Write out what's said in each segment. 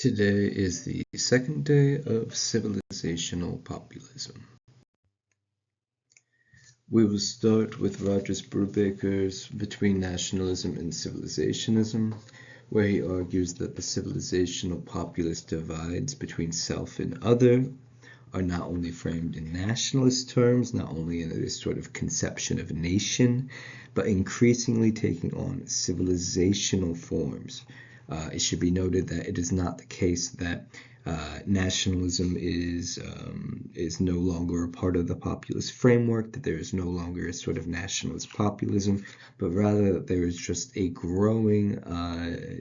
Today is the second day of Civilizational Populism. We will start with Rogers Brubaker's Between Nationalism and Civilizationism, where he argues that the civilizational populist divides between self and other are not only framed in nationalist terms, not only in this sort of conception of nation, but increasingly taking on civilizational forms. It should be noted that it is not the case that nationalism is no longer a part of the populist framework, that there is no longer a sort of nationalist populism, but rather that there is just a growing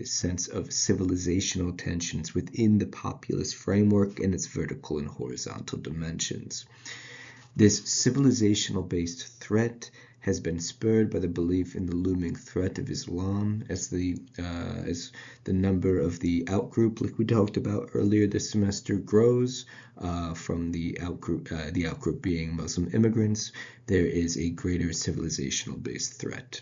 sense of civilizational tensions within the populist framework and its vertical and horizontal dimensions. This civilizational-based threat has been spurred by the belief in the looming threat of Islam as the number of the outgroup, like we talked about earlier this semester, grows from the outgroup being Muslim immigrants. There is a greater civilizational-based threat.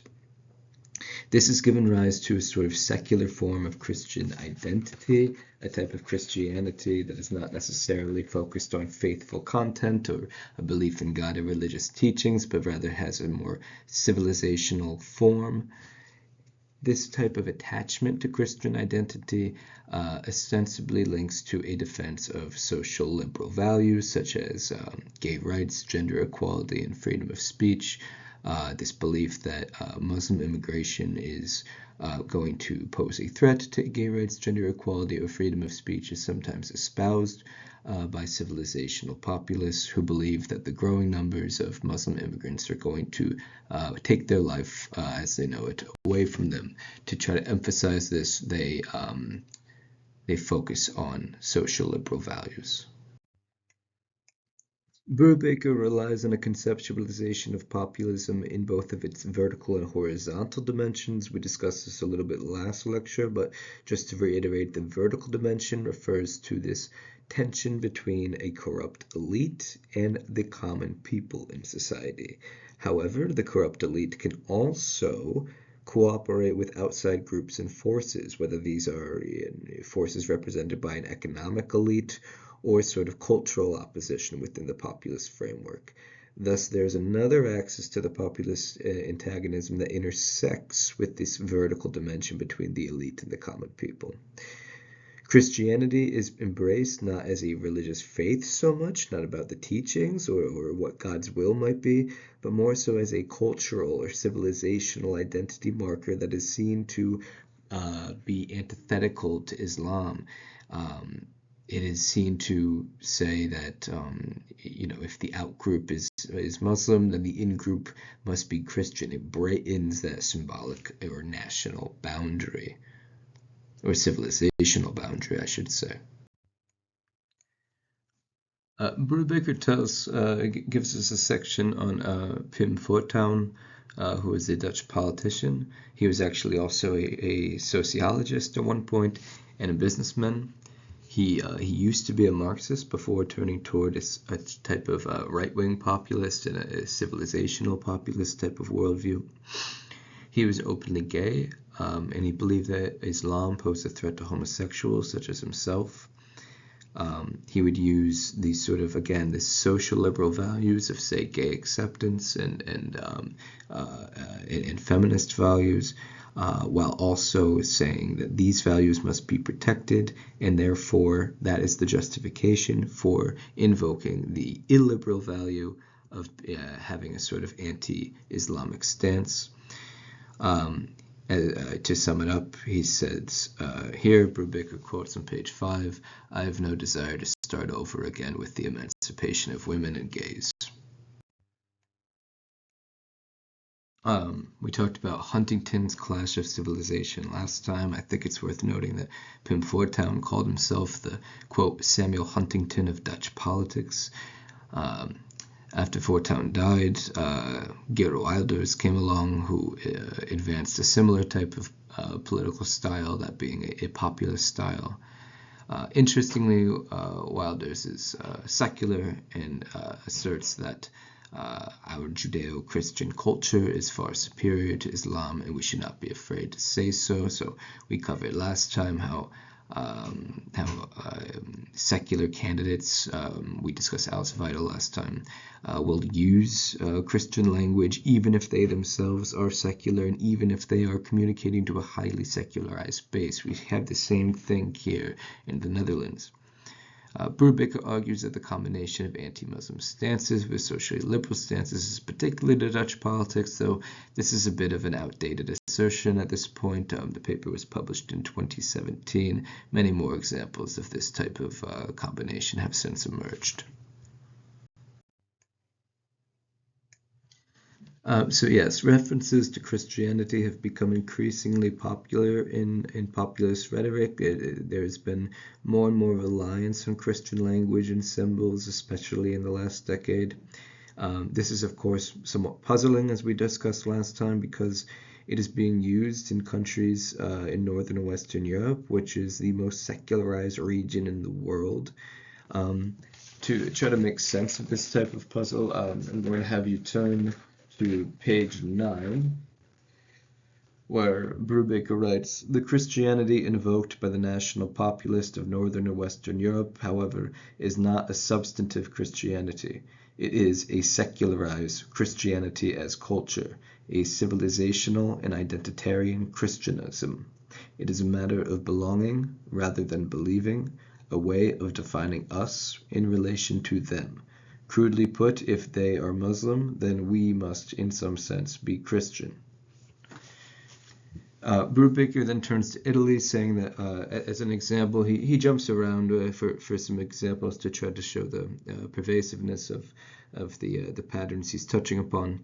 This has given rise to a sort of secular form of Christian identity, a type of Christianity that is not necessarily focused on faithful content or a belief in God or religious teachings, but rather has a more civilizational form. This type of attachment to Christian identity ostensibly links to a defense of social liberal values such as gay rights, gender equality, and freedom of speech. This belief that Muslim immigration is going to pose a threat to gay rights, gender equality, or freedom of speech is sometimes espoused by civilizational populists who believe that the growing numbers of Muslim immigrants are going to take their life as they know it away from them. To try to emphasize this, they focus on social liberal values. Brubaker relies on a conceptualization of populism in both of its vertical and horizontal dimensions. We discussed this a little bit last lecture, but just to reiterate, the vertical dimension refers to this tension between a corrupt elite and the common people in society. However, the corrupt elite can also cooperate with outside groups and forces, whether these are forces represented by an economic elite or sort of cultural opposition within the populist framework. Thus, there's another axis to the populist antagonism that intersects with this vertical dimension between the elite and the common people. Christianity is embraced not as a religious faith so much, not about the teachings or what God's will might be, but more so as a cultural or civilizational identity marker that is seen to be antithetical to Islam. It is seen to say that if the outgroup is Muslim, then the in-group must be Christian. It brightens that symbolic or national boundary, or civilizational boundary, I should say. Brubaker gives us a section on Pim Fortuyn, who was a Dutch politician. He was actually also a sociologist at one point and a businessman. He used to be a Marxist before turning toward a type of right-wing populist and a civilizational populist type of worldview. He was openly gay, and he believed that Islam posed a threat to homosexuals such as himself. He would use these sort of, again, this social liberal values of, say, gay acceptance and feminist values, while also saying that these values must be protected, and therefore that is the justification for invoking the illiberal value of having a sort of anti-Islamic stance. To sum it up, he says here, Brubaker quotes on page 5, "I have no desire to start over again with the emancipation of women and gays." We talked about Huntington's Clash of Civilization last time. I think it's worth noting that Pim Fortuyn called himself the, quote, Samuel Huntington of Dutch politics. After Fortuyn died, Geert Wilders came along, who advanced a similar type of political style, that being a populist style. Interestingly, Wilders is secular and asserts that our Judeo-Christian culture is far superior to Islam, and we should not be afraid to say so. So we covered last time how how secular candidates, we discussed Alice Vital last time, will use Christian language even if they themselves are secular and even if they are communicating to a highly secularized base. We have the same thing here in the Netherlands. Brubaker argues that the combination of anti-Muslim stances with socially liberal stances is particular to Dutch politics, though this is a bit of an outdated assertion at this point. The paper was published in 2017. Many more examples of this type of combination have since emerged. So yes, references to Christianity have become increasingly popular in populist rhetoric. There's been more and more reliance on Christian language and symbols, especially in the last decade. This is, of course, somewhat puzzling, as we discussed last time, because it is being used in countries in Northern and Western Europe, which is the most secularized region in the world. To try to make sense of this type of puzzle, I'm going to have you turn to page 9, where Brubaker writes, "The Christianity invoked by the national populist of Northern and Western Europe, however, is not a substantive Christianity. It is a secularized Christianity as culture, a civilizational and identitarian Christianism. It is a matter of belonging rather than believing, a way of defining us in relation to them. Crudely put, if they are Muslim, then we must in some sense be Christian." Brubaker then turns to Italy, saying that as an example, he jumps around for some examples to try to show the pervasiveness of the patterns he's touching upon,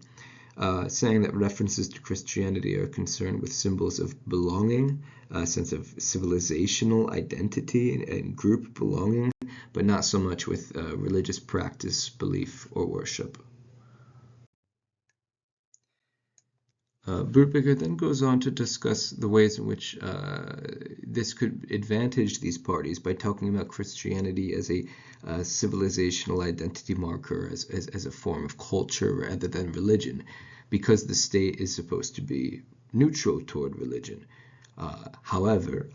saying that references to Christianity are concerned with symbols of belonging, a sense of civilizational identity and group belonging, but not so much with religious practice, belief, or worship. Brubaker then goes on to discuss the ways in which this could advantage these parties by talking about Christianity as a civilizational identity marker, as a form of culture rather than religion, because the state is supposed to be neutral toward religion. However,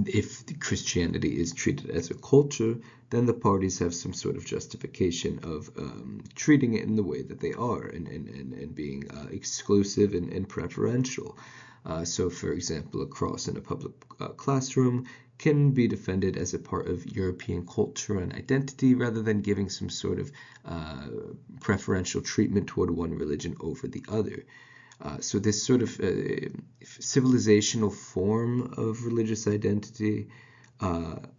if Christianity is treated as a culture, then the parties have some sort of justification of treating it in the way that they are and being exclusive and preferential. So, for example, a cross in a public classroom can be defended as a part of European culture and identity rather than giving some sort of preferential treatment toward one religion over the other. So this sort of civilizational form of religious identity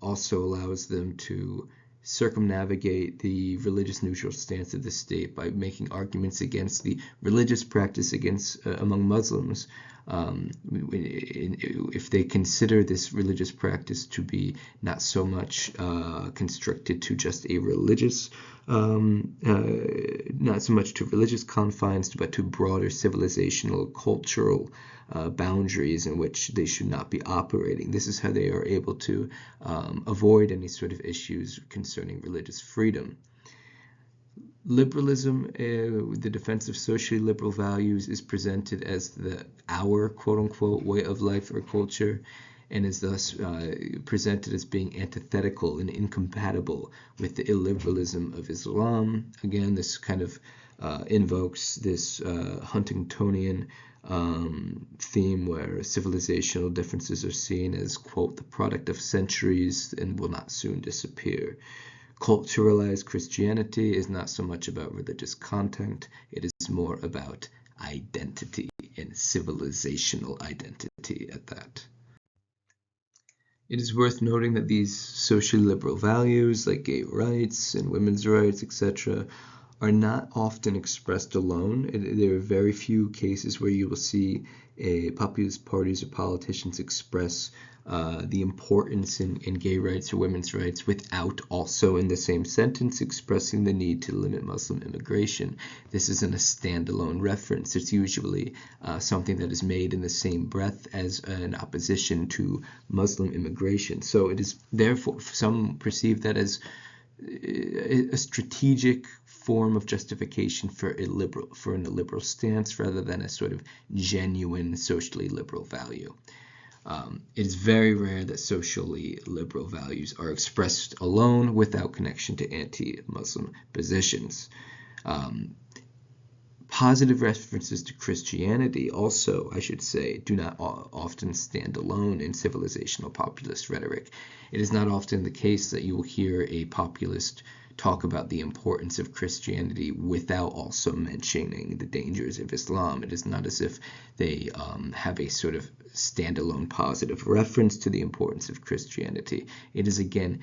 also allows them to circumnavigate the religious neutral stance of the state by making arguments against the religious practice among Muslims. If they consider this religious practice to be not so much constricted to just a religious, not so much to religious confines, but to broader civilizational, cultural boundaries in which they should not be operating. This is how they are able to avoid any sort of issues concerning religious freedom. Liberalism, the defense of socially liberal values, is presented as our quote-unquote way of life or culture, and is thus presented as being antithetical and incompatible with the illiberalism of Islam. Again, this kind of invokes this Huntingtonian theme where civilizational differences are seen as, quote, the product of centuries and will not soon disappear. Culturalized Christianity is not so much about religious content, it is more about identity and civilizational identity at that. It is worth noting that these socially liberal values like gay rights and women's rights, etc., are not often expressed alone. There are very few cases where you will see populist parties or politicians express the importance in gay rights or women's rights without also in the same sentence expressing the need to limit Muslim immigration. This isn't a standalone reference. It's usually something that is made in the same breath as an opposition to Muslim immigration. So it is therefore, some perceive that as a strategic form of justification for an illiberal stance rather than a sort of genuine socially liberal value. It is very rare that socially liberal values are expressed alone without connection to anti-Muslim positions. Positive references to Christianity also, I should say, do not often stand alone in civilizational populist rhetoric. It is not often the case that you will hear a populist talk about the importance of Christianity without also mentioning the dangers of Islam. It is not as if they have a sort of standalone positive reference to the importance of Christianity. It is, again,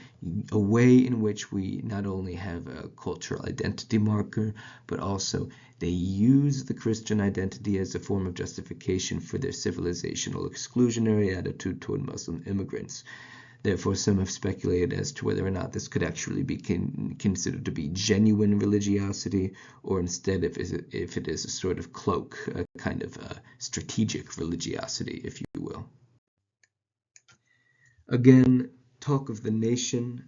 a way in which we not only have a cultural identity marker, but also they use the Christian identity as a form of justification for their civilizational exclusionary attitude toward Muslim immigrants. Therefore, some have speculated as to whether or not this could actually be considered to be genuine religiosity, or instead if it is a sort of cloak, a kind of strategic religiosity, if you will. Again, talk of the nation,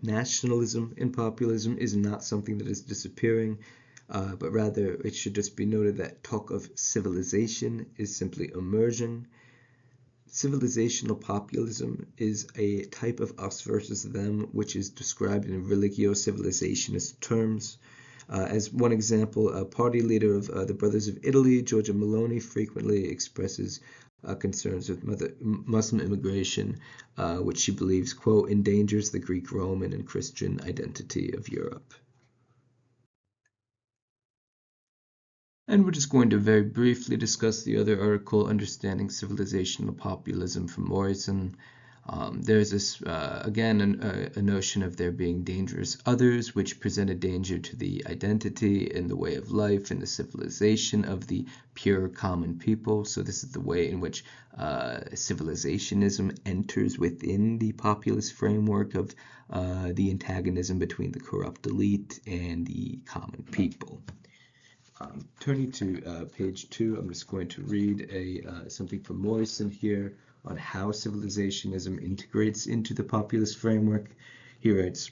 nationalism and populism is not something that is disappearing, but rather it should just be noted that talk of civilization is simply immersion. Civilizational populism is a type of us versus them, which is described in religio-civilizationist terms. As one example, a party leader of the Brothers of Italy, Giorgia Meloni, frequently expresses concerns with Muslim immigration, which she believes, quote, endangers the Greek, Roman, and Christian identity of Europe. And we're just going to very briefly discuss the other article, Understanding Civilizational Populism from Morrison. There's this, again, a notion of there being dangerous others, which present a danger to the identity and the way of life and the civilization of the pure common people. So this is the way in which civilizationism enters within the populist framework of the antagonism between the corrupt elite and the common people. Turning to page 2, I'm just going to read something from Morrison here on how civilizationism integrates into the populist framework. He writes,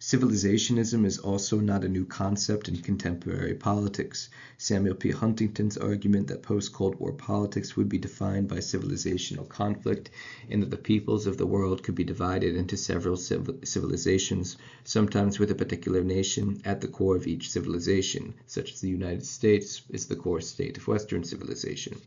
civilizationism is also not a new concept in contemporary politics. Samuel P. Huntington's argument that post-Cold War politics would be defined by civilizational conflict and that the peoples of the world could be divided into several civilizations, sometimes with a particular nation at the core of each civilization, such as the United States is the core state of Western civilization,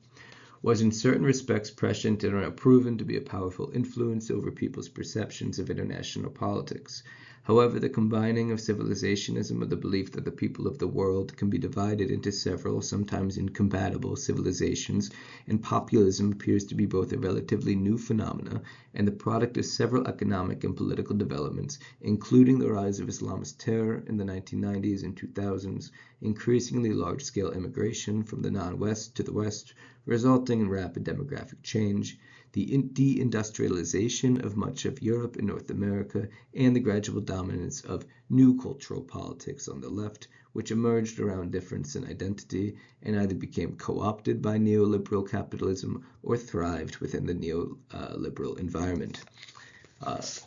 was in certain respects prescient and proven to be a powerful influence over people's perceptions of international politics. However, the combining of civilizationism with the belief that the people of the world can be divided into several, sometimes incompatible civilizations, and populism appears to be both a relatively new phenomena and the product of several economic and political developments, including the rise of Islamist terror in the 1990s and 2000s, increasingly large-scale immigration from the non-West to the West, resulting in rapid demographic change, the deindustrialization of much of Europe and North America, and the gradual dominance of new cultural politics on the left, which emerged around difference in identity and either became co-opted by neoliberal capitalism or thrived within the neoliberal environment.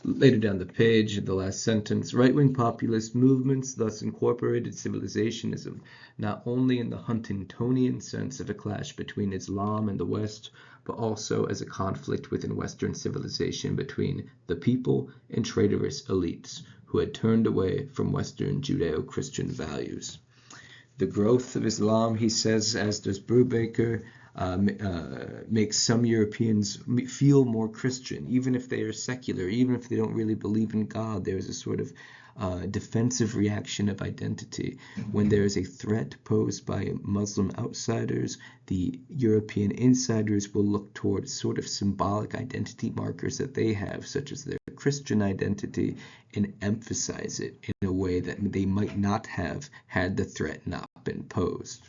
Later down the page, the last sentence, right-wing populist movements thus incorporated civilizationism, not only in the Huntingtonian sense of a clash between Islam and the West, but also as a conflict within Western civilization between the people and traitorous elites who had turned away from Western Judeo-Christian values. The growth of Islam, he says, as does Brubaker, makes some Europeans feel more Christian, even if they are secular, even if they don't really believe in God. There is a sort of defensive reaction of identity. When there is a threat posed by Muslim outsiders, the European insiders will look towards sort of symbolic identity markers that they have, such as their Christian identity, and emphasize it in a way that they might not have had the threat not been posed.